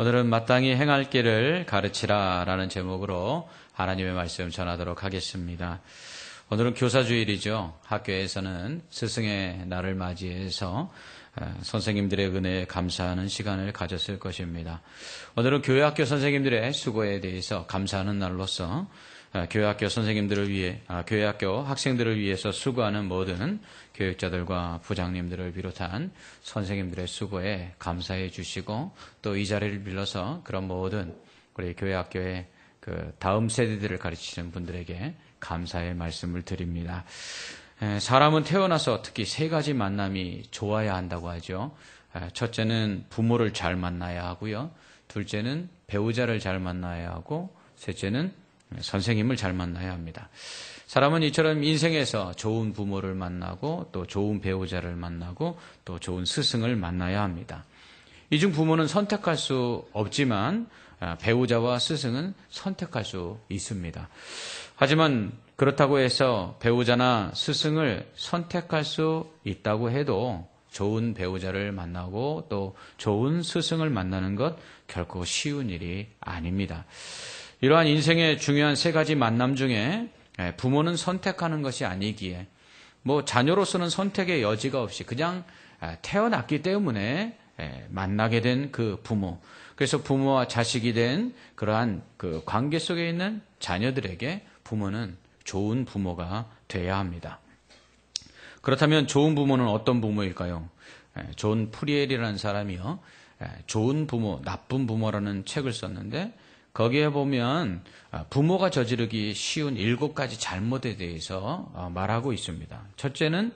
오늘은 마땅히 행할 길을 가르치라 라는 제목으로 하나님의 말씀 전하도록 하겠습니다. 오늘은 교사주일이죠. 학교에서는 스승의 날을 맞이해서 선생님들의 은혜에 감사하는 시간을 가졌을 것입니다. 오늘은 교회학교 선생님들의 수고에 대해서 감사하는 날로서 교회학교 선생님들을 위해, 교회학교 학생들을 위해서 수고하는 모든 교육자들과 부장님들을 비롯한 선생님들의 수고에 감사해 주시고 또 이 자리를 빌려서 그런 모든 우리 교회학교의 그 다음 세대들을 가르치시는 분들에게 감사의 말씀을 드립니다. 사람은 태어나서 특히 세 가지 만남이 좋아야 한다고 하죠. 첫째는 부모를 잘 만나야 하고요. 둘째는 배우자를 잘 만나야 하고 셋째는 선생님을 잘 만나야 합니다. 사람은 이처럼 인생에서 좋은 부모를 만나고 또 좋은 배우자를 만나고 또 좋은 스승을 만나야 합니다. 이 중 부모는 선택할 수 없지만 배우자와 스승은 선택할 수 있습니다. 하지만 그렇다고 해서 배우자나 스승을 선택할 수 있다고 해도 좋은 배우자를 만나고 또 좋은 스승을 만나는 것 결코 쉬운 일이 아닙니다. 이러한 인생의 중요한 세 가지 만남 중에 부모는 선택하는 것이 아니기에 자녀로서는 선택의 여지가 없이 그냥 태어났기 때문에 만나게 된 그 부모. 그래서 부모와 자식이 된 그러한 그 관계 속에 있는 자녀들에게 부모는 좋은 부모가 돼야 합니다. 그렇다면 좋은 부모는 어떤 부모일까요? 존 프리엘이라는 사람이요. 좋은 부모, 나쁜 부모라는 책을 썼는데 거기에 보면 부모가 저지르기 쉬운 7가지 잘못에 대해서 말하고 있습니다. 첫째는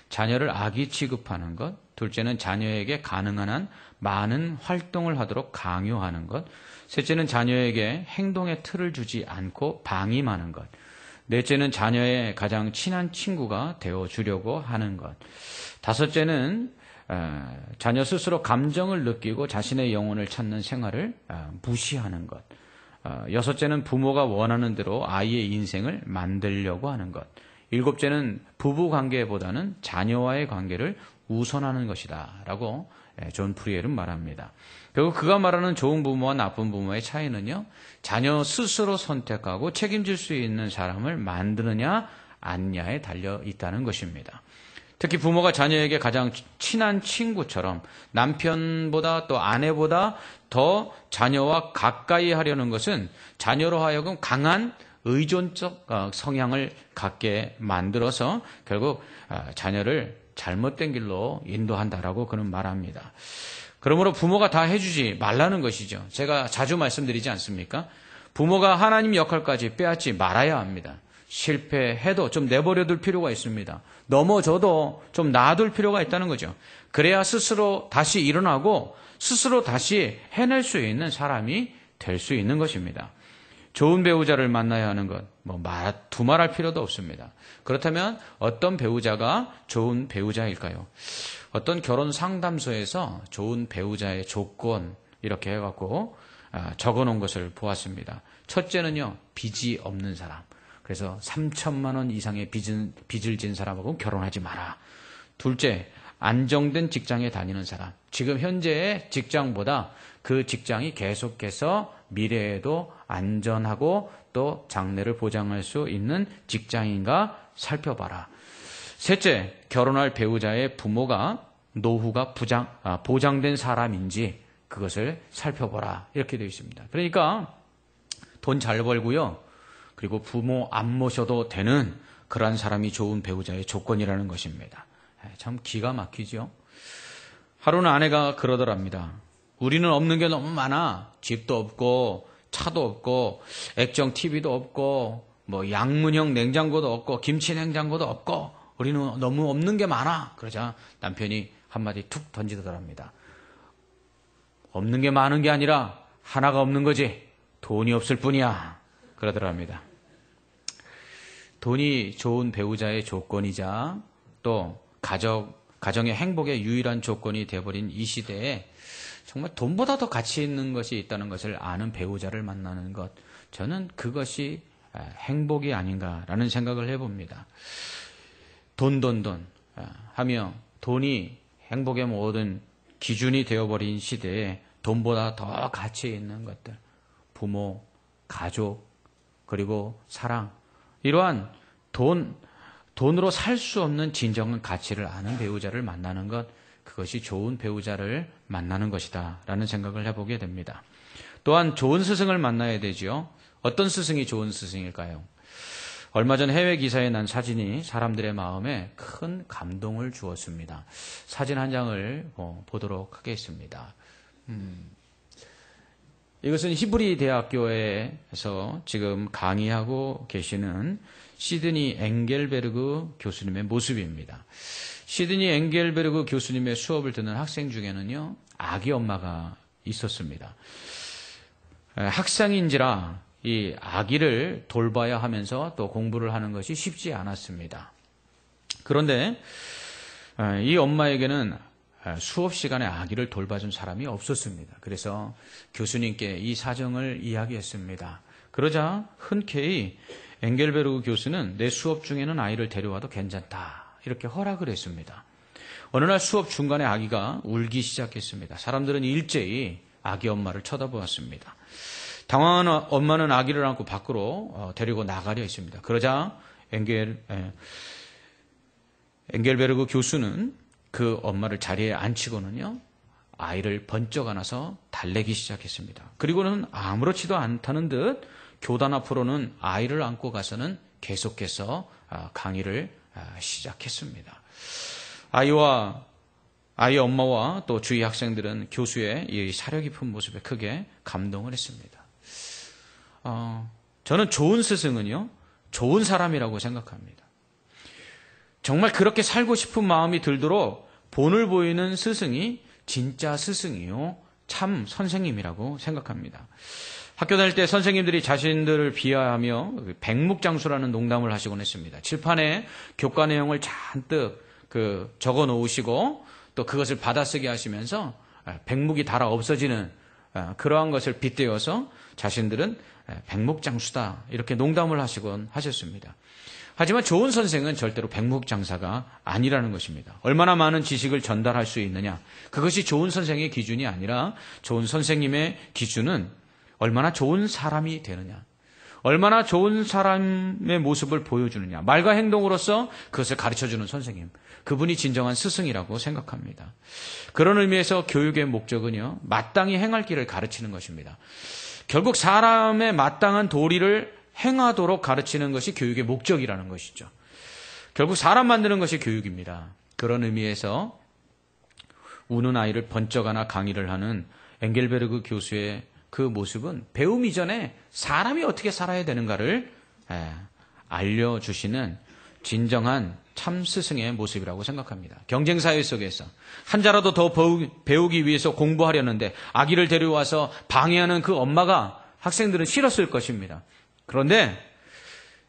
자녀를 아기 취급하는 것, 둘째는 자녀에게 가능한 한 많은 활동을 하도록 강요하는 것, 셋째는 자녀에게 행동의 틀을 주지 않고 방임하는 것, 넷째는 자녀의 가장 친한 친구가 되어주려고 하는 것, 다섯째는 자녀 스스로 감정을 느끼고 자신의 영혼을 찾는 생활을 무시하는 것, 여섯째는 부모가 원하는 대로 아이의 인생을 만들려고 하는 것, 일곱째는 부부 관계보다는 자녀와의 관계를 우선하는 것이다 라고 존 프리엘은 말합니다. 결국 그가 말하는 좋은 부모와 나쁜 부모의 차이는요, 자녀 스스로 선택하고 책임질 수 있는 사람을 만드느냐 아니냐에 달려 있다는 것입니다. 특히 부모가 자녀에게 가장 친한 친구처럼 남편보다 또 아내보다 더 자녀와 가까이 하려는 것은 자녀로 하여금 강한 의존적 성향을 갖게 만들어서 결국 자녀를 잘못된 길로 인도한다라고 그는 말합니다. 그러므로 부모가 다 해주지 말라는 것이죠. 제가 자주 말씀드리지 않습니까? 부모가 하나님 역할까지 빼앗지 말아야 합니다. 실패해도 좀 내버려둘 필요가 있습니다. 넘어져도 좀 놔둘 필요가 있다는 거죠. 그래야 스스로 다시 일어나고 스스로 다시 해낼 수 있는 사람이 될 수 있는 것입니다. 좋은 배우자를 만나야 하는 것, 두말할 필요도 없습니다. 그렇다면 어떤 배우자가 좋은 배우자일까요? 어떤 결혼 상담소에서 좋은 배우자의 조건 이렇게 해갖고 적어놓은 것을 보았습니다. 첫째는요, 빚이 없는 사람. 그래서 3천만 원 이상의 빚을 진 사람하고 결혼하지 마라. 둘째, 안정된 직장에 다니는 사람. 지금 현재의 직장보다 그 직장이 계속해서 미래에도 안전하고 또 장래를 보장할 수 있는 직장인가 살펴봐라. 셋째, 결혼할 배우자의 부모가 노후가 보장된 사람인지 그것을 살펴보라. 이렇게 되어 있습니다. 그러니까 돈 잘 벌고요. 그리고 부모 안 모셔도 되는 그러한 사람이 좋은 배우자의 조건이라는 것입니다. 참 기가 막히죠. 하루는 아내가 그러더랍니다. 우리는 없는 게 너무 많아. 집도 없고 차도 없고 액정 TV도 없고 양문형 냉장고도 없고 김치 냉장고도 없고 우리는 너무 없는 게 많아. 그러자 남편이 한마디 툭 던지더랍니다. 없는 게 많은 게 아니라 하나가 없는 거지. 돈이 없을 뿐이야. 그러더랍니다. 돈이 좋은 배우자의 조건이자 또 가정의 행복의 유일한 조건이 되어버린 이 시대에 정말 돈보다 더 가치 있는 것이 있다는 것을 아는 배우자를 만나는 것, 저는 그것이 행복이 아닌가라는 생각을 해봅니다. 돈 하며 돈이 행복의 모든 기준이 되어버린 시대에 돈보다 더 가치 있는 것들, 부모, 가족, 그리고 사랑, 이러한 돈으로 살 수 없는 진정한 가치를 아는 배우자를 만나는 것, 그것이 좋은 배우자를 만나는 것이다 라는 생각을 해보게 됩니다. 또한 좋은 스승을 만나야 되죠. 어떤 스승이 좋은 스승일까요? 얼마 전 해외 기사에 난 사진이 사람들의 마음에 큰 감동을 주었습니다. 사진 한 장을 보도록 하겠습니다. 이것은 히브리 대학교에서 지금 강의하고 계시는 시드니 엥겔베르그 교수님의 모습입니다. 시드니 엥겔베르그 교수님의 수업을 듣는 학생 중에는요, 아기 엄마가 있었습니다. 학생인지라 이 아기를 돌봐야 하면서 또 공부를 하는 것이 쉽지 않았습니다. 그런데 이 엄마에게는 수업 시간에 아기를 돌봐준 사람이 없었습니다. 그래서 교수님께 이 사정을 이야기했습니다. 그러자 흔쾌히 엥겔베르그 교수는 내 수업 중에는 아이를 데려와도 괜찮다, 이렇게 허락을 했습니다. 어느 날 수업 중간에 아기가 울기 시작했습니다. 사람들은 일제히 아기 엄마를 쳐다보았습니다. 당황한 엄마는 아기를 안고 밖으로 데리고 나가려 했습니다. 그러자 엥겔베르그 교수는 그 엄마를 자리에 앉히고는요, 아이를 번쩍 안아서 달래기 시작했습니다. 그리고는 아무렇지도 않다는 듯 교단 앞으로는 아이를 안고 가서는 계속해서 강의를 시작했습니다. 아이 엄마와 또 주위 학생들은 교수의 이 사려 깊은 모습에 크게 감동을 했습니다. 저는 좋은 스승은요, 좋은 사람이라고 생각합니다. 정말 그렇게 살고 싶은 마음이 들도록 본을 보이는 스승이 진짜 스승이요, 참 선생님이라고 생각합니다. 학교 다닐 때 선생님들이 자신들을 비하하며 백묵장수라는 농담을 하시곤 했습니다. 칠판에 교과 내용을 잔뜩 적어 놓으시고 또 그것을 받아쓰게 하시면서 백묵이 달아 없어지는 그러한 것을 빗대어서 자신들은 백묵장수다, 이렇게 농담을 하시곤 하셨습니다. 하지만 좋은 선생은 절대로 백묵장사가 아니라는 것입니다. 얼마나 많은 지식을 전달할 수 있느냐, 그것이 좋은 선생의 기준이 아니라 좋은 선생님의 기준은 얼마나 좋은 사람이 되느냐, 얼마나 좋은 사람의 모습을 보여주느냐, 말과 행동으로서 그것을 가르쳐주는 선생님, 그분이 진정한 스승이라고 생각합니다. 그런 의미에서 교육의 목적은요, 마땅히 행할 길을 가르치는 것입니다. 결국 사람의 마땅한 도리를 행하도록 가르치는 것이 교육의 목적이라는 것이죠. 결국 사람 만드는 것이 교육입니다. 그런 의미에서 우는 아이를 번쩍 안아 강의를 하는 엥겔베르그 교수의 그 모습은 배움 이전에 사람이 어떻게 살아야 되는가를 알려주시는 진정한 참 스승의 모습이라고 생각합니다. 경쟁사회 속에서 한 자라도 더 배우기 위해서 공부하려는데 아기를 데려와서 방해하는 그 엄마가 학생들은 싫었을 것입니다. 그런데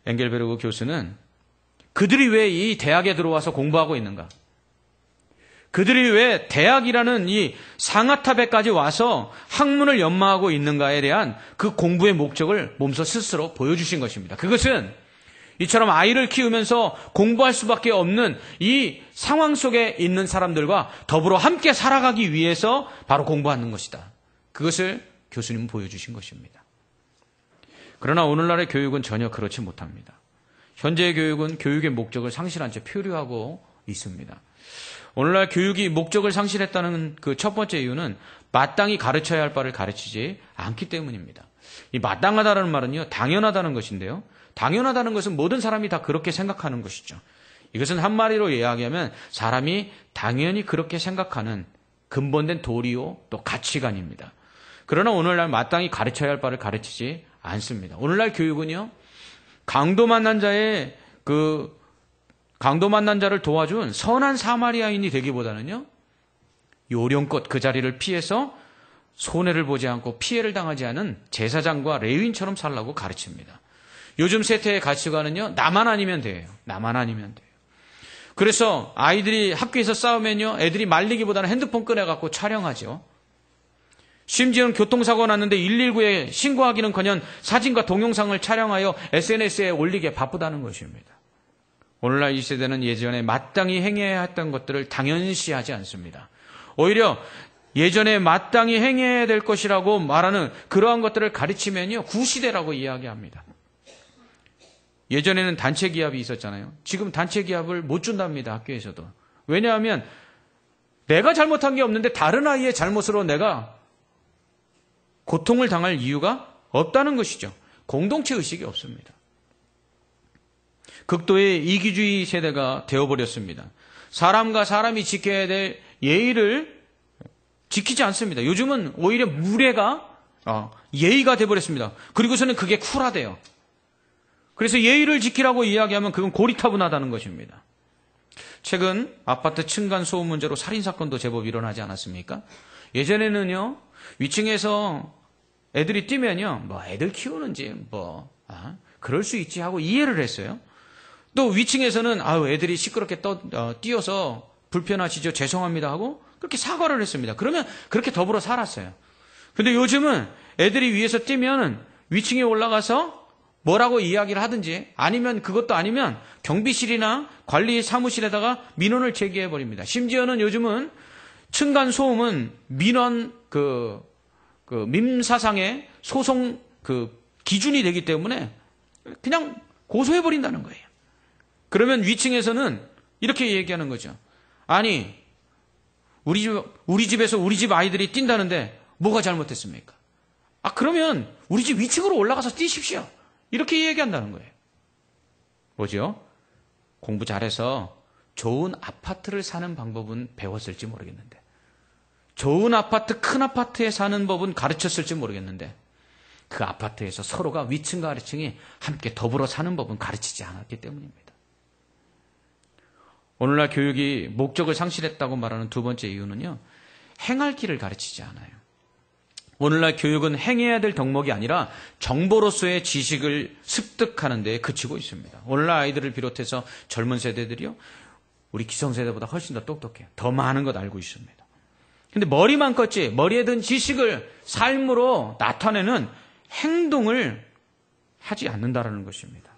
엥겔베르그 교수는 그들이 왜 이 대학에 들어와서 공부하고 있는가? 그들이 왜 대학이라는 이 상아탑에까지 와서 학문을 연마하고 있는가에 대한 그 공부의 목적을 몸소 스스로 보여주신 것입니다. 그것은 이처럼 아이를 키우면서 공부할 수밖에 없는 이 상황 속에 있는 사람들과 더불어 함께 살아가기 위해서 바로 공부하는 것이다. 그것을 교수님은 보여주신 것입니다. 그러나 오늘날의 교육은 전혀 그렇지 못합니다. 현재의 교육은 교육의 목적을 상실한 채 표류하고 있습니다. 오늘날 교육이 목적을 상실했다는 그 첫 번째 이유는 마땅히 가르쳐야 할 바를 가르치지 않기 때문입니다. 이 마땅하다는 말은요, 당연하다는 것인데요. 당연하다는 것은 모든 사람이 다 그렇게 생각하는 것이죠. 이것은 한마디로 이야기하면 사람이 당연히 그렇게 생각하는 근본된 도리요, 또 가치관입니다. 그러나 오늘날 마땅히 가르쳐야 할 바를 가르치지 않습니다. 오늘날 교육은요, 강도 만난 자를 도와준 선한 사마리아인이 되기보다는요, 요령껏 그 자리를 피해서 손해를 보지 않고 피해를 당하지 않은 제사장과 레위인처럼 살라고 가르칩니다. 요즘 세태의 가치관은요, 나만 아니면 돼요. 나만 아니면 돼요. 그래서 아이들이 학교에서 싸우면요, 애들이 말리기보다는 핸드폰 꺼내갖고 촬영하죠. 심지어는 교통사고가 났는데 119에 신고하기는커녕 사진과 동영상을 촬영하여 SNS에 올리기에 바쁘다는 것입니다. 오늘날 이 세대는 예전에 마땅히 행해야 했던 것들을 당연시하지 않습니다. 오히려 예전에 마땅히 행해야 될 것이라고 말하는 그러한 것들을 가르치면요, 구시대라고 이야기합니다. 예전에는 단체 기합이 있었잖아요. 지금 단체 기합을 못 준답니다, 학교에서도. 왜냐하면 내가 잘못한 게 없는데 다른 아이의 잘못으로 내가 고통을 당할 이유가 없다는 것이죠. 공동체 의식이 없습니다. 극도의 이기주의 세대가 되어버렸습니다. 사람과 사람이 지켜야 될 예의를 지키지 않습니다. 요즘은 오히려 무례가 예의가 되어버렸습니다. 그리고서는 그게 쿨하대요. 그래서 예의를 지키라고 이야기하면 그건 고리타분하다는 것입니다. 최근 아파트 층간소음 문제로 살인사건도 제법 일어나지 않았습니까? 예전에는요, 위층에서 애들이 뛰면요, 뭐 애들 키우는지 그럴 수 있지 하고 이해를 했어요. 또 위층에서는 애들이 시끄럽게 뛰어서 불편하시죠, 죄송합니다 하고 그렇게 사과를 했습니다. 그러면 그렇게 더불어 살았어요. 근데 요즘은 애들이 위에서 뛰면 위층에 올라가서 뭐라고 이야기를 하든지, 아니면 그것도 아니면 경비실이나 관리 사무실에다가 민원을 제기해 버립니다. 심지어는 요즘은 층간 소음은 민원 민사상의 소송 기준이 되기 때문에 그냥 고소해 버린다는 거예요. 그러면 위층에서는 이렇게 얘기하는 거죠. 아니, 우리 집에서 우리 집 아이들이 뛴다는데 뭐가 잘못했습니까? 그러면 우리 집 위층으로 올라가서 뛰십시오. 이렇게 얘기한다는 거예요. 뭐죠? 공부 잘해서 좋은 아파트를 사는 방법은 배웠을지 모르겠는데, 좋은 아파트, 큰 아파트에 사는 법은 가르쳤을지 모르겠는데, 그 아파트에서 서로가 위층과 아래층이 함께 더불어 사는 법은 가르치지 않았기 때문입니다. 오늘날 교육이 목적을 상실했다고 말하는 두 번째 이유는요, 행할 길을 가르치지 않아요. 오늘날 교육은 행해야 될 덕목이 아니라 정보로서의 지식을 습득하는 데 그치고 있습니다. 오늘날 아이들을 비롯해서 젊은 세대들이요, 우리 기성세대보다 훨씬 더 똑똑해요. 더 많은 것 알고 있습니다. 근데 머리만 컸지 머리에 든 지식을 삶으로 나타내는 행동을 하지 않는다라는 것입니다.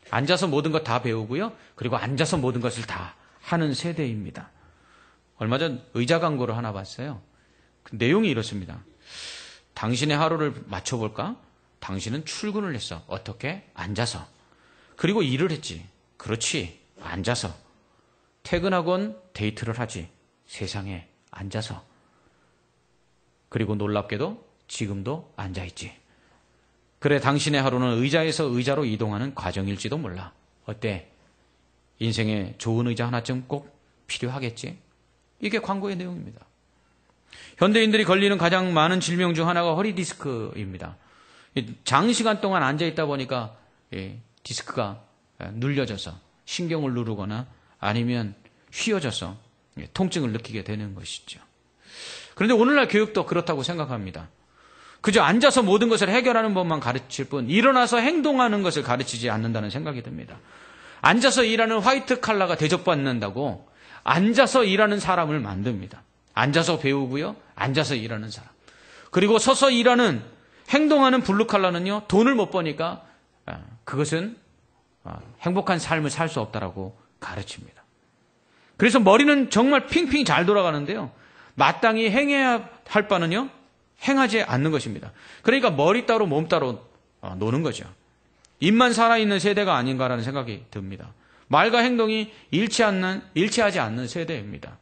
앉아서 모든 것 다 배우고요, 그리고 앉아서 모든 것을 다 하는 세대입니다. 얼마 전 의자 광고를 하나 봤어요. 그 내용이 이렇습니다. 당신의 하루를 맞춰볼까? 당신은 출근을 했어. 어떻게? 앉아서. 그리고 일을 했지. 그렇지. 앉아서. 퇴근하곤 데이트를 하지. 세상에 앉아서. 그리고 놀랍게도 지금도 앉아있지. 그래, 당신의 하루는 의자에서 의자로 이동하는 과정일지도 몰라. 어때? 인생에 좋은 의자 하나쯤 꼭 필요하겠지? 이게 광고의 내용입니다. 현대인들이 걸리는 가장 많은 질병 중 하나가 허리 디스크입니다. 장시간 동안 앉아있다 보니까 디스크가 눌려져서 신경을 누르거나 아니면 휘어져서 통증을 느끼게 되는 것이죠. 그런데 오늘날 교육도 그렇다고 생각합니다. 그저 앉아서 모든 것을 해결하는 법만 가르칠 뿐 일어나서 행동하는 것을 가르치지 않는다는 생각이 듭니다. 앉아서 일하는 화이트 칼라가 대접받는다고 앉아서 일하는 사람을 만듭니다. 앉아서 배우고요, 앉아서 일하는 사람. 그리고 서서 일하는, 행동하는 블루칼라는요, 돈을 못 버니까 그것은 행복한 삶을 살 수 없다라고 가르칩니다. 그래서 머리는 정말 핑핑 잘 돌아가는데요, 마땅히 행해야 할 바는요, 행하지 않는 것입니다. 그러니까 머리 따로 몸 따로 노는 거죠. 입만 살아있는 세대가 아닌가라는 생각이 듭니다. 말과 행동이 일치하지 않는 세대입니다.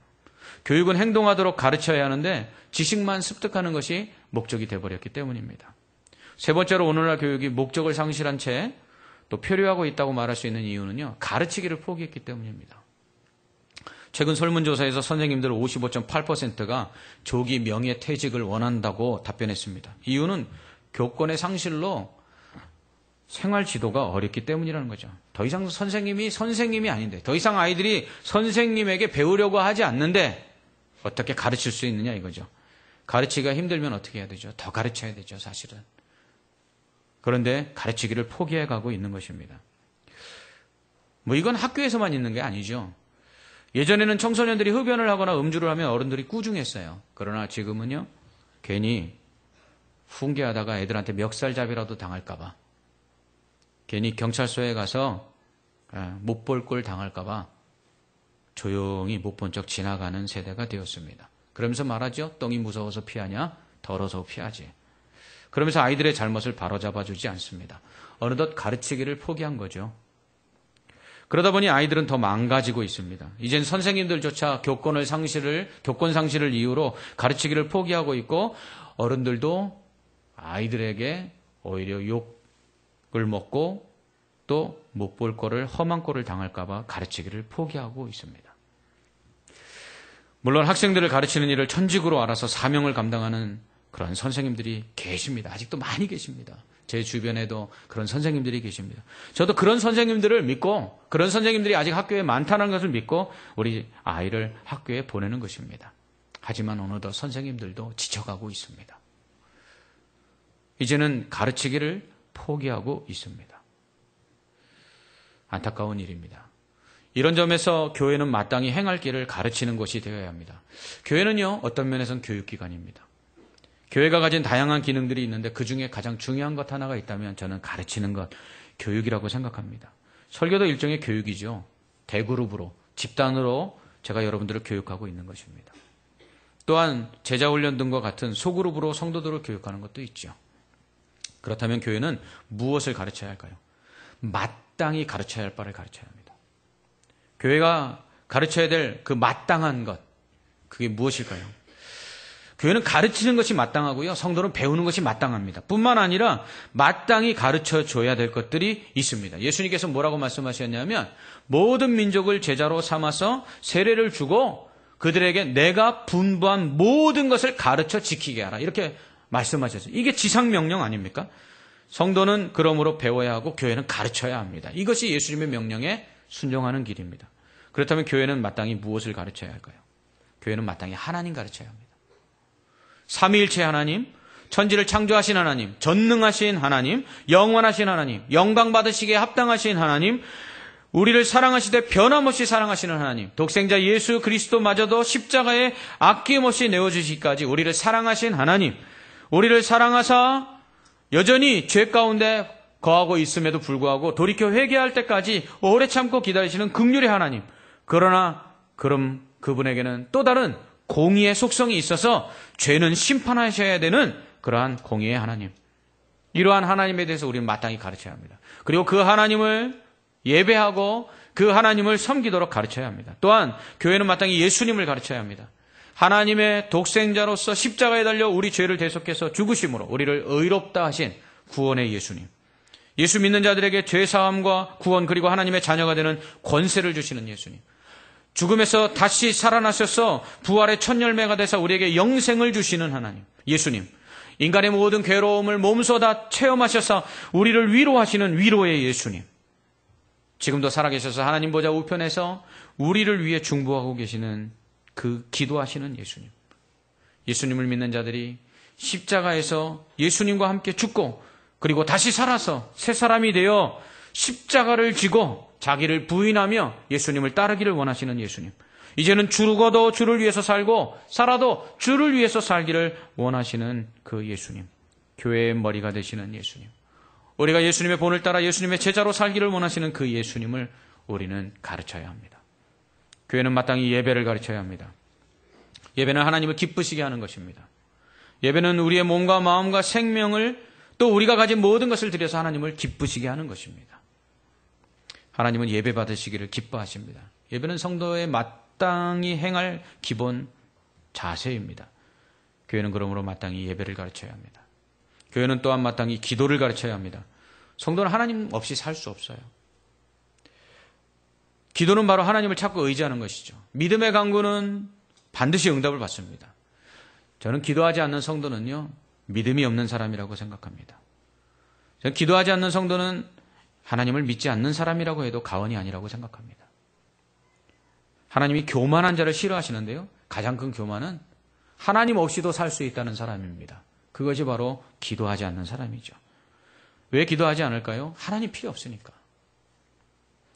교육은 행동하도록 가르쳐야 하는데 지식만 습득하는 것이 목적이 되어버렸기 때문입니다. 세 번째로 오늘날 교육이 목적을 상실한 채 또 표류하고 있다고 말할 수 있는 이유는요, 가르치기를 포기했기 때문입니다. 최근 설문조사에서 선생님들 55.8%가 조기 명예퇴직을 원한다고 답변했습니다. 이유는 교권의 상실로 생활 지도가 어렵기 때문이라는 거죠. 더 이상 선생님이 아닌데, 더 이상 아이들이 선생님에게 배우려고 하지 않는데 어떻게 가르칠 수 있느냐 이거죠. 가르치기가 힘들면 어떻게 해야 되죠? 더 가르쳐야 되죠, 사실은. 그런데 가르치기를 포기해 가고 있는 것입니다. 이건 학교에서만 있는 게 아니죠. 예전에는 청소년들이 흡연을 하거나 음주를 하면 어른들이 꾸중했어요. 그러나 지금은요, 괜히 훈계하다가 애들한테 멱살잡이라도 당할까 봐, 괜히 경찰서에 가서 못 볼 꼴 당할까 봐 조용히 못 본 척 지나가는 세대가 되었습니다. 그러면서 말하죠. 똥이 무서워서 피하냐? 더러워서 피하지. 그러면서 아이들의 잘못을 바로잡아 주지 않습니다. 어느덧 가르치기를 포기한 거죠. 그러다 보니 아이들은 더 망가지고 있습니다. 이젠 선생님들조차 교권 상실을 이유로 가르치기를 포기하고 있고, 어른들도 아이들에게 오히려 욕을 먹고 또 못 볼 거를, 험한 꼴을 당할까봐 가르치기를 포기하고 있습니다. 물론 학생들을 가르치는 일을 천직으로 알아서 사명을 감당하는 그런 선생님들이 계십니다. 아직도 많이 계십니다. 제 주변에도 그런 선생님들이 계십니다. 저도 그런 선생님들을 믿고, 그런 선생님들이 아직 학교에 많다는 것을 믿고 우리 아이를 학교에 보내는 것입니다. 하지만 어느덧 선생님들도 지쳐가고 있습니다. 이제는 가르치기를 포기하고 있습니다. 안타까운 일입니다. 이런 점에서 교회는 마땅히 행할 길을 가르치는 것이 되어야 합니다. 교회는요, 어떤 면에서는 교육기관입니다. 교회가 가진 다양한 기능들이 있는데 그 중에 가장 중요한 것 하나가 있다면 저는 가르치는 것, 교육이라고 생각합니다. 설교도 일종의 교육이죠. 대그룹으로, 집단으로 제가 여러분들을 교육하고 있는 것입니다. 또한 제자훈련 등과 같은 소그룹으로 성도들을 교육하는 것도 있죠. 그렇다면 교회는 무엇을 가르쳐야 할까요? 마땅히 가르쳐야 할 바를 가르쳐야 합니다. 교회가 가르쳐야 될 그 마땅한 것, 그게 무엇일까요? 교회는 가르치는 것이 마땅하고요. 성도는 배우는 것이 마땅합니다. 뿐만 아니라 마땅히 가르쳐줘야 될 것들이 있습니다. 예수님께서 뭐라고 말씀하셨냐면 모든 민족을 제자로 삼아서 세례를 주고 그들에게 내가 분부한 모든 것을 가르쳐 지키게 하라. 이렇게 말씀하셨어요. 이게 지상명령 아닙니까? 성도는 그러므로 배워야 하고 교회는 가르쳐야 합니다. 이것이 예수님의 명령에 순종하는 길입니다. 그렇다면 교회는 마땅히 무엇을 가르쳐야 할까요? 교회는 마땅히 하나님 가르쳐야 합니다. 삼위일체 하나님, 천지를 창조하신 하나님, 전능하신 하나님, 영원하신 하나님, 영광 받으시기에 합당하신 하나님, 우리를 사랑하시되 변함없이 사랑하시는 하나님, 독생자 예수 그리스도마저도 십자가에 아낌없이 내어주시기까지 우리를 사랑하신 하나님, 우리를 사랑하사 여전히 죄 가운데 거하고 있음에도 불구하고 돌이켜 회개할 때까지 오래 참고 기다리시는 긍휼의 하나님. 그러나 그럼 그분에게는 또 다른 공의의 속성이 있어서 죄는 심판하셔야 되는 그러한 공의의 하나님. 이러한 하나님에 대해서 우리는 마땅히 가르쳐야 합니다. 그리고 그 하나님을 예배하고 그 하나님을 섬기도록 가르쳐야 합니다. 또한 교회는 마땅히 예수님을 가르쳐야 합니다. 하나님의 독생자로서 십자가에 달려 우리 죄를 대속해서 죽으심으로 우리를 의롭다 하신 구원의 예수님. 예수 믿는 자들에게 죄사함과 구원 그리고 하나님의 자녀가 되는 권세를 주시는 예수님. 죽음에서 다시 살아나셔서 부활의 첫 열매가 되사 우리에게 영생을 주시는 하나님. 예수님. 인간의 모든 괴로움을 몸소 다 체험하셔서 우리를 위로하시는 위로의 예수님. 지금도 살아계셔서 하나님 보좌 우편에서 우리를 위해 중보하고 계시는 그 기도하시는 예수님. 예수님을 믿는 자들이 십자가에서 예수님과 함께 죽고 그리고 다시 살아서 새 사람이 되어 십자가를 지고 자기를 부인하며 예수님을 따르기를 원하시는 예수님. 이제는 죽어도 주를 위해서 살고 살아도 주를 위해서 살기를 원하시는 그 예수님. 교회의 머리가 되시는 예수님. 우리가 예수님의 본을 따라 예수님의 제자로 살기를 원하시는 그 예수님을 우리는 가르쳐야 합니다. 교회는 마땅히 예배를 가르쳐야 합니다. 예배는 하나님을 기쁘시게 하는 것입니다. 예배는 우리의 몸과 마음과 생명을 또 우리가 가진 모든 것을 들여서 하나님을 기쁘시게 하는 것입니다. 하나님은 예배 받으시기를 기뻐하십니다. 예배는 성도의 마땅히 행할 기본 자세입니다. 교회는 그러므로 마땅히 예배를 가르쳐야 합니다. 교회는 또한 마땅히 기도를 가르쳐야 합니다. 성도는 하나님 없이 살 수 없어요. 기도는 바로 하나님을 찾고 의지하는 것이죠. 믿음의 강구는 반드시 응답을 받습니다. 저는 기도하지 않는 성도는요, 믿음이 없는 사람이라고 생각합니다. 저는 기도하지 않는 성도는 하나님을 믿지 않는 사람이라고 해도 과언이 아니라고 생각합니다. 하나님이 교만한 자를 싫어하시는데요, 가장 큰 교만은 하나님 없이도 살 수 있다는 사람입니다. 그것이 바로 기도하지 않는 사람이죠. 왜 기도하지 않을까요? 하나님 필요 없으니까.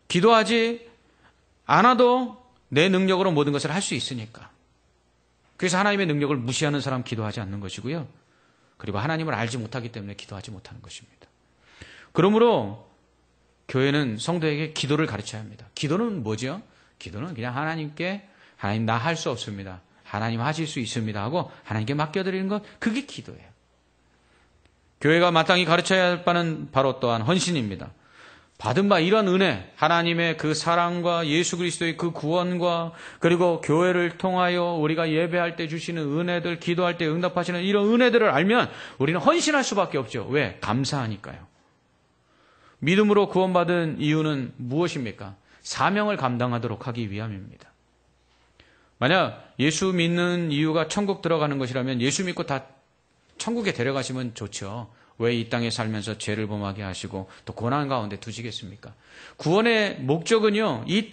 기도하지 않아도 내 능력으로 모든 것을 할 수 있으니까. 그래서 하나님의 능력을 무시하는 사람 기도하지 않는 것이고요. 그리고 하나님을 알지 못하기 때문에 기도하지 못하는 것입니다. 그러므로 교회는 성도에게 기도를 가르쳐야 합니다. 기도는 뭐죠? 기도는 그냥 하나님께 하나님 나 할 수 없습니다. 하나님 하실 수 있습니다 하고 하나님께 맡겨드리는 것, 그게 기도예요. 교회가 마땅히 가르쳐야 할 바는 바로 또한 헌신입니다. 받은 바 이런 은혜, 하나님의 그 사랑과 예수 그리스도의 그 구원과 그리고 교회를 통하여 우리가 예배할 때 주시는 은혜들, 기도할 때 응답하시는 이런 은혜들을 알면 우리는 헌신할 수밖에 없죠. 왜? 감사하니까요. 믿음으로 구원받은 이유는 무엇입니까? 사명을 감당하도록 하기 위함입니다. 만약 예수 믿는 이유가 천국 들어가는 것이라면 예수 믿고 다 천국에 데려가시면 좋죠. 왜 이 땅에 살면서 죄를 범하게 하시고 또 고난 가운데 두시겠습니까? 구원의 목적은요, 이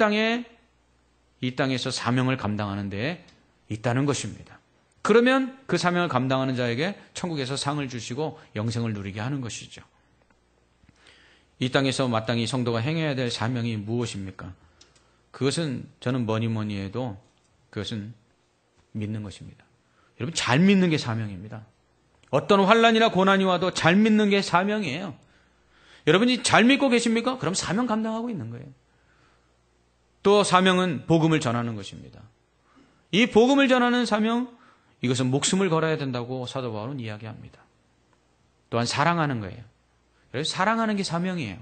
땅에서 사명을 감당하는 데 있다는 것입니다. 그러면 그 사명을 감당하는 자에게 천국에서 상을 주시고 영생을 누리게 하는 것이죠. 이 땅에서 마땅히 성도가 행해야 될 사명이 무엇입니까? 그것은 저는 뭐니 해도 그것은 믿는 것입니다. 여러분, 잘 믿는 게 사명입니다. 어떤 환난이나 고난이 와도 잘 믿는 게 사명이에요. 여러분이 잘 믿고 계십니까? 그럼 사명 감당하고 있는 거예요. 또 사명은 복음을 전하는 것입니다. 이 복음을 전하는 사명, 이것은 목숨을 걸어야 된다고 사도 바울은 이야기합니다. 또한 사랑하는 거예요. 그래서 사랑하는 게 사명이에요.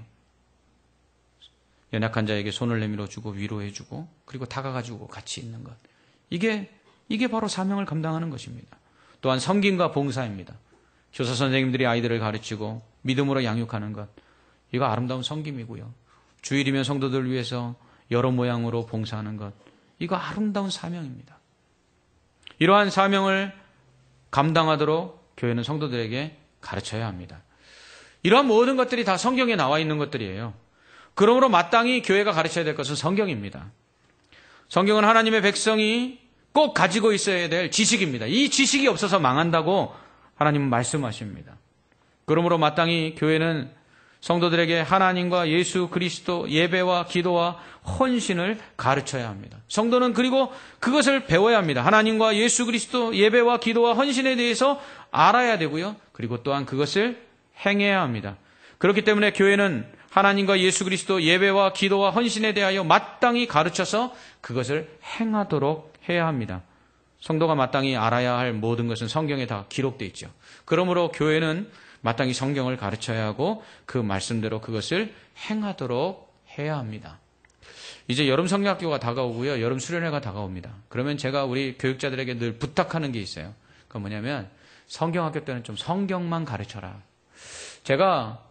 연약한 자에게 손을 내밀어 주고 위로해 주고 그리고 다가가지고 같이 있는 것. 이게 바로 사명을 감당하는 것입니다. 또한 섬김과 봉사입니다. 교사 선생님들이 아이들을 가르치고 믿음으로 양육하는 것. 이거 아름다운 섬김이고요. 주일이면 성도들을 위해서 여러 모양으로 봉사하는 것. 이거 아름다운 사명입니다. 이러한 사명을 감당하도록 교회는 성도들에게 가르쳐야 합니다. 이러한 모든 것들이 다 성경에 나와 있는 것들이에요. 그러므로 마땅히 교회가 가르쳐야 될 것은 성경입니다. 성경은 하나님의 백성이 꼭 가지고 있어야 될 지식입니다. 이 지식이 없어서 망한다고 하나님은 말씀하십니다. 그러므로 마땅히 교회는 성도들에게 하나님과 예수 그리스도 예배와 기도와 헌신을 가르쳐야 합니다. 성도는 그리고 그것을 배워야 합니다. 하나님과 예수 그리스도 예배와 기도와 헌신에 대해서 알아야 되고요. 그리고 또한 그것을 행해야 합니다. 그렇기 때문에 교회는 하나님과 예수 그리스도 예배와 기도와 헌신에 대하여 마땅히 가르쳐서 그것을 행하도록 해야 합니다. 성도가 마땅히 알아야 할 모든 것은 성경에 다 기록되어 있죠. 그러므로 교회는 마땅히 성경을 가르쳐야 하고 그 말씀대로 그것을 행하도록 해야 합니다. 이제 여름 성경학교가 다가오고요. 여름 수련회가 다가옵니다. 그러면 제가 우리 교육자들에게 늘 부탁하는 게 있어요. 그건 뭐냐면 성경학교 때는 좀 성경만 가르쳐라. 제가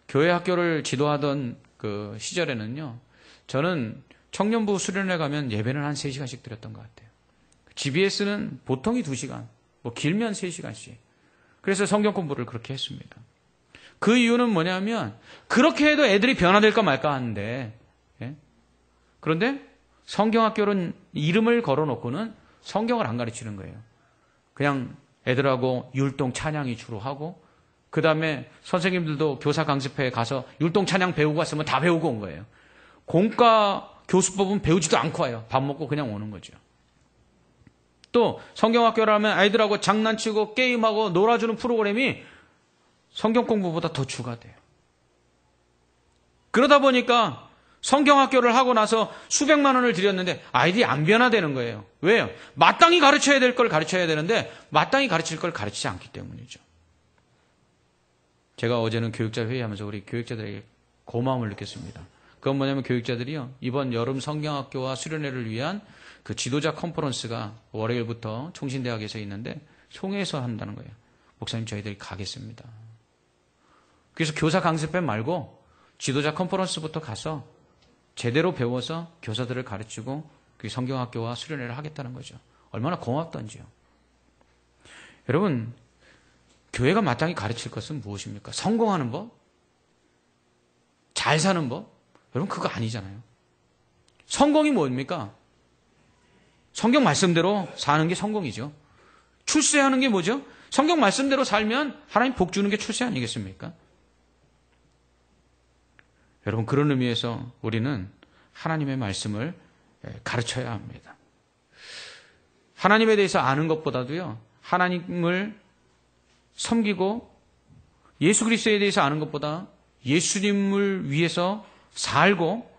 교회 학교를 지도하던 그 시절에는요. 저는 청년부 수련회 가면 예배는 한 3시간씩 드렸던 것 같아요. GBS는 보통이 2시간, 뭐 길면 3시간씩. 그래서 성경 공부를 그렇게 했습니다. 그 이유는 뭐냐면 그렇게 해도 애들이 변화될까 말까 하는데 그런데 성경학교는 이름을 걸어놓고는 성경을 안 가르치는 거예요. 그냥 애들하고 율동 찬양이 주로 하고 그 다음에 선생님들도 교사 강습회에 가서 율동 찬양 배우고 왔으면 다 배우고 온 거예요. 공과 교수법은 배우지도 않고 와요. 밥 먹고 그냥 오는 거죠. 또 성경학교라면 아이들하고 장난치고 게임하고 놀아주는 프로그램이 성경 공부보다 더 추가돼요. 그러다 보니까 성경학교를 하고 나서 수백만 원을 들였는데 아이들이 안 변화되는 거예요. 왜요? 마땅히 가르쳐야 될 걸 가르쳐야 되는데 마땅히 가르칠 걸 가르치지 않기 때문이죠. 제가 어제는 교육자 회의하면서 우리 교육자들에게 고마움을 느꼈습니다. 그건 뭐냐면 교육자들이요. 이번 여름 성경학교와 수련회를 위한 그 지도자 컨퍼런스가 월요일부터 총신대학에서 있는데 송해에서 한다는 거예요. 목사님 저희들이 가겠습니다. 그래서 교사 강습회 말고 지도자 컨퍼런스부터 가서 제대로 배워서 교사들을 가르치고 그 성경학교와 수련회를 하겠다는 거죠. 얼마나 고맙던지요. 여러분 교회가 마땅히 가르칠 것은 무엇입니까? 성공하는 법? 잘 사는 법? 여러분 그거 아니잖아요. 성공이 뭡니까? 성경 말씀대로 사는 게 성공이죠. 출세하는 게 뭐죠? 성경 말씀대로 살면 하나님 복 주는 게 출세 아니겠습니까? 여러분 그런 의미에서 우리는 하나님의 말씀을 가르쳐야 합니다. 하나님에 대해서 아는 것보다도요. 하나님을 섬기고 예수 그리스도에 대해서 아는 것보다 예수님을 위해서 살고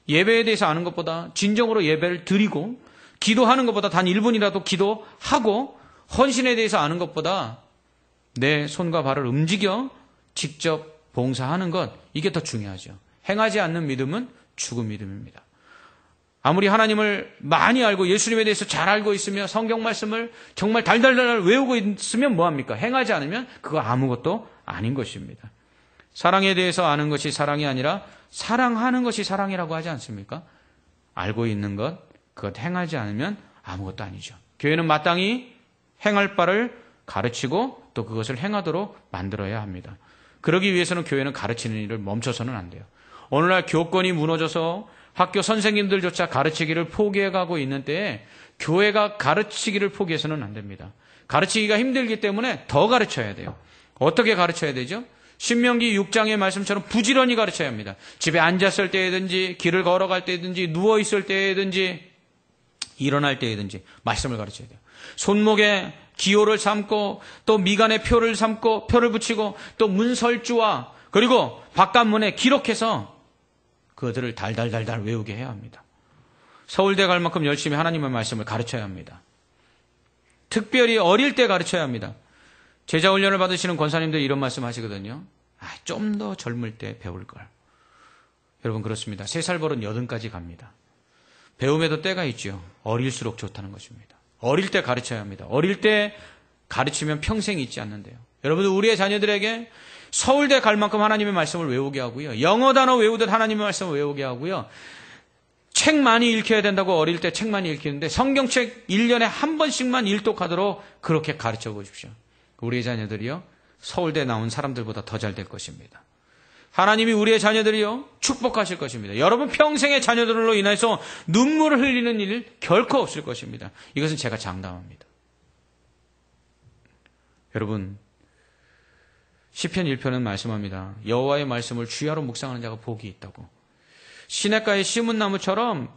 예배에 대해서 아는 것보다 진정으로 예배를 드리고 기도하는 것보다 단 1분이라도 기도하고 헌신에 대해서 아는 것보다 내 손과 발을 움직여 직접 봉사하는 것, 이게 더 중요하죠. 행하지 않는 믿음은 죽은 믿음입니다. 아무리 하나님을 많이 알고 예수님에 대해서 잘 알고 있으며 성경 말씀을 정말 달달달 외우고 있으면 뭐합니까? 행하지 않으면 그거 아무것도 아닌 것입니다. 사랑에 대해서 아는 것이 사랑이 아니라 사랑하는 것이 사랑이라고 하지 않습니까? 알고 있는 것, 그것 행하지 않으면 아무것도 아니죠. 교회는 마땅히 행할 바를 가르치고 또 그것을 행하도록 만들어야 합니다. 그러기 위해서는 교회는 가르치는 일을 멈춰서는 안 돼요. 오늘날 교권이 무너져서 학교 선생님들조차 가르치기를 포기해가고 있는 때에 교회가 가르치기를 포기해서는 안 됩니다. 가르치기가 힘들기 때문에 더 가르쳐야 돼요. 어떻게 가르쳐야 되죠? 신명기 6장의 말씀처럼 부지런히 가르쳐야 합니다. 집에 앉았을 때든지 길을 걸어갈 때든지 누워있을 때든지 일어날 때든지 말씀을 가르쳐야 돼요. 손목에 기호를 삼고 또 미간에 표를 삼고 표를 붙이고 또 문설주와 그리고 바깥문에 기록해서 그들을 달달달달 외우게 해야 합니다. 서울대 갈 만큼 열심히 하나님의 말씀을 가르쳐야 합니다. 특별히 어릴 때 가르쳐야 합니다. 제자훈련을 받으시는 권사님들이 이런 말씀 하시거든요. 좀 더 젊을 때 배울 걸. 여러분 그렇습니다. 3살 버릇 80까지 갑니다. 배움에도 때가 있죠. 어릴수록 좋다는 것입니다. 어릴 때 가르쳐야 합니다. 어릴 때 가르치면 평생 잊지 않는데요. 여러분들 우리의 자녀들에게 서울대 갈 만큼 하나님의 말씀을 외우게 하고요. 영어 단어 외우듯 하나님의 말씀을 외우게 하고요. 책 많이 읽혀야 된다고 어릴 때 책 많이 읽히는데 성경책 1년에 한 번씩만 일독하도록 그렇게 가르쳐 보십시오. 우리의 자녀들이요. 서울대 나온 사람들보다 더 잘 될 것입니다. 하나님이 우리의 자녀들이요. 축복하실 것입니다. 여러분 평생의 자녀들로 인해서 눈물을 흘리는 일 결코 없을 것입니다. 이것은 제가 장담합니다. 여러분 시편 1편은 말씀합니다. 여호와의 말씀을 주야로 묵상하는 자가 복이 있다고. 시냇가의 심은 나무처럼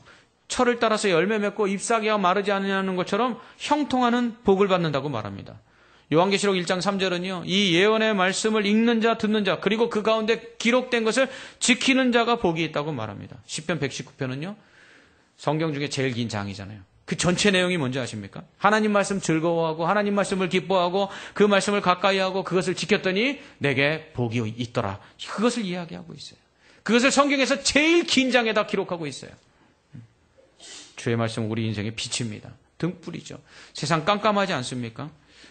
철을 따라서 열매 맺고 잎사귀가 마르지 않는 것처럼 형통하는 복을 받는다고 말합니다. 요한계시록 1장 3절은요. 이 예언의 말씀을 읽는 자, 듣는 자, 그리고 그 가운데 기록된 것을 지키는 자가 복이 있다고 말합니다. 시편 119편은요. 성경 중에 제일 긴 장이잖아요. 그 전체 내용이 뭔지 아십니까? 하나님 말씀 즐거워하고 하나님 말씀을 기뻐하고 그 말씀을 가까이 하고 그것을 지켰더니 내게 복이 있더라. 그것을 이야기하고 있어요. 그것을 성경에서 제일 긴 장에다 기록하고 있어요. 주의 말씀은 우리 인생의 빛입니다. 등불이죠. 세상 깜깜하지 않습니까?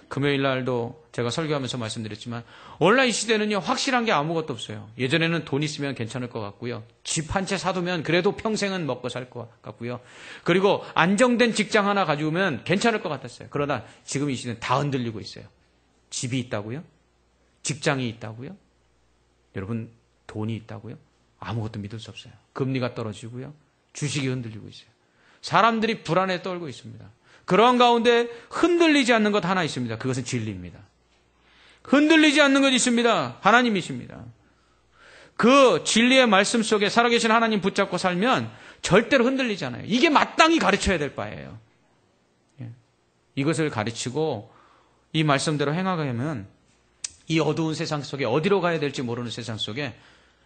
금요일 날도 제가 설교하면서 말씀드렸지만 오늘날 이 시대는요 확실한 게 아무것도 없어요. 예전에는 돈 있으면 괜찮을 것 같고요. 집 한 채 사두면 그래도 평생은 먹고 살 것 같고요. 그리고 안정된 직장 하나 가지고면 괜찮을 것 같았어요. 그러나 지금 이 시대는 다 흔들리고 있어요. 집이 있다고요? 직장이 있다고요? 여러분 돈이 있다고요? 아무것도 믿을 수 없어요. 금리가 떨어지고요. 주식이 흔들리고 있어요. 사람들이 불안에 떨고 있습니다. 그러한 가운데 흔들리지 않는 것 하나 있습니다. 그것은 진리입니다. 흔들리지 않는 것 있습니다. 하나님이십니다. 그 진리의 말씀 속에 살아계신 하나님 붙잡고 살면 절대로 흔들리지 않아요. 이게 마땅히 가르쳐야 될 바예요. 이것을 가르치고 이 말씀대로 행하면 이 어두운 세상 속에 어디로 가야 될지 모르는 세상 속에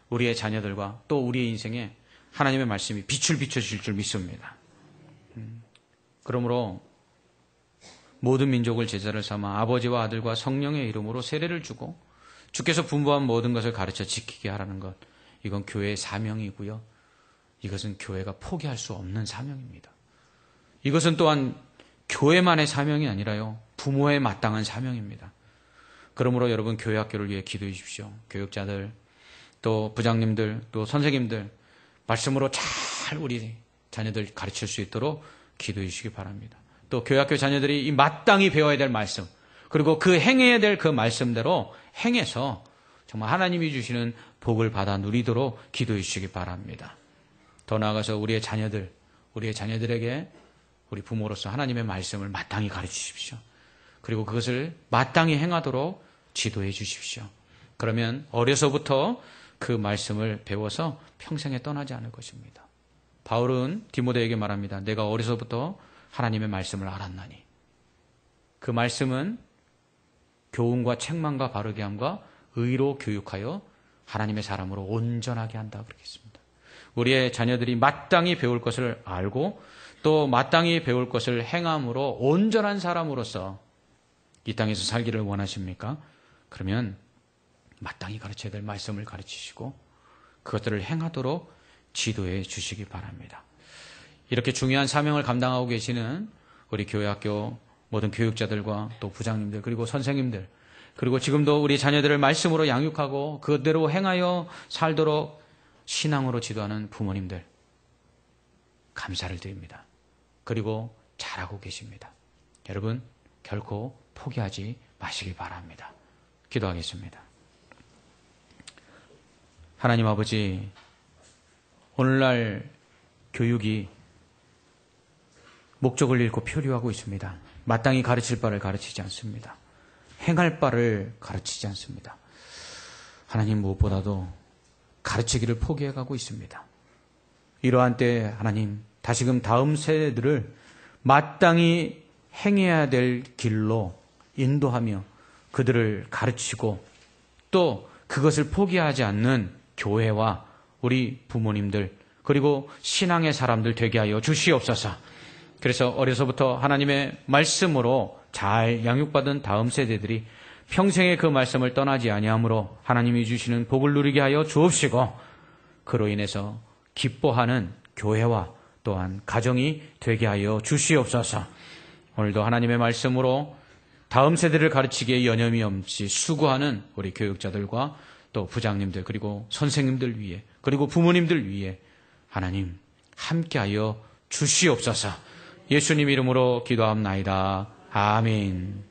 우리의 자녀들과 또 우리의 인생에 하나님의 말씀이 빛을 비춰주실 줄 믿습니다. 그러므로 모든 민족을 제자를 삼아 아버지와 아들과 성령의 이름으로 세례를 주고 주께서 분부한 모든 것을 가르쳐 지키게 하라는 것. 이건 교회의 사명이고요. 이것은 교회가 포기할 수 없는 사명입니다. 이것은 또한 교회만의 사명이 아니라요. 부모의 마땅한 사명입니다. 그러므로 여러분 교회 학교를 위해 기도해 주십시오. 교육자들, 또 부장님들, 또 선생님들 말씀으로 잘 우리 자녀들 가르칠 수 있도록 기도해 주시기 바랍니다. 또 교회학교 자녀들이 이 마땅히 배워야 될 말씀 그리고 그 행해야 될 그 말씀대로 행해서 정말 하나님이 주시는 복을 받아 누리도록 기도해 주시기 바랍니다. 더 나아가서 우리의 자녀들에게 우리 부모로서 하나님의 말씀을 마땅히 가르치십시오. 그리고 그것을 마땅히 행하도록 지도해 주십시오. 그러면 어려서부터 그 말씀을 배워서 평생에 떠나지 않을 것입니다. 바울은 디모데에게 말합니다. 내가 어려서부터 하나님의 말씀을 알았나니. 그 말씀은 교훈과 책망과 바르게 함과 의로 교육하여 하나님의 사람으로 온전하게 한다 그러겠습니다. 우리의 자녀들이 마땅히 배울 것을 알고 또 마땅히 배울 것을 행함으로 온전한 사람으로서 이 땅에서 살기를 원하십니까? 그러면 마땅히 가르쳐야 될 말씀을 가르치시고 그것들을 행하도록 지도해 주시기 바랍니다. 이렇게 중요한 사명을 감당하고 계시는 우리 교회학교 모든 교육자들과 또 부장님들 그리고 선생님들 그리고 지금도 우리 자녀들을 말씀으로 양육하고 그대로 행하여 살도록 신앙으로 지도하는 부모님들 감사를 드립니다. 그리고 잘하고 계십니다. 여러분 결코 포기하지 마시기 바랍니다. 기도하겠습니다. 하나님 아버지, 오늘날 교육이 목적을 잃고 표류하고 있습니다. 마땅히 가르칠 바를 가르치지 않습니다. 행할 바를 가르치지 않습니다. 하나님 무엇보다도 가르치기를 포기해가고 있습니다. 이러한 때 하나님 다시금 다음 세대들을 마땅히 행해야 될 길로 인도하며 그들을 가르치고 또 그것을 포기하지 않는 교회와 우리 부모님들 그리고 신앙의 사람들 되게 하여 주시옵소서. 그래서 어려서부터 하나님의 말씀으로 잘 양육받은 다음 세대들이 평생에 그 말씀을 떠나지 아니하므로 하나님이 주시는 복을 누리게 하여 주옵시고 그로 인해서 기뻐하는 교회와 또한 가정이 되게 하여 주시옵소서. 오늘도 하나님의 말씀으로 다음 세대를 가르치기에 여념이 없이 수고하는 우리 교육자들과 또 부장님들 그리고 선생님들 위해 그리고 부모님들 위해 하나님 함께하여 주시옵소서. 예수님 이름으로 기도합나이다. 아멘.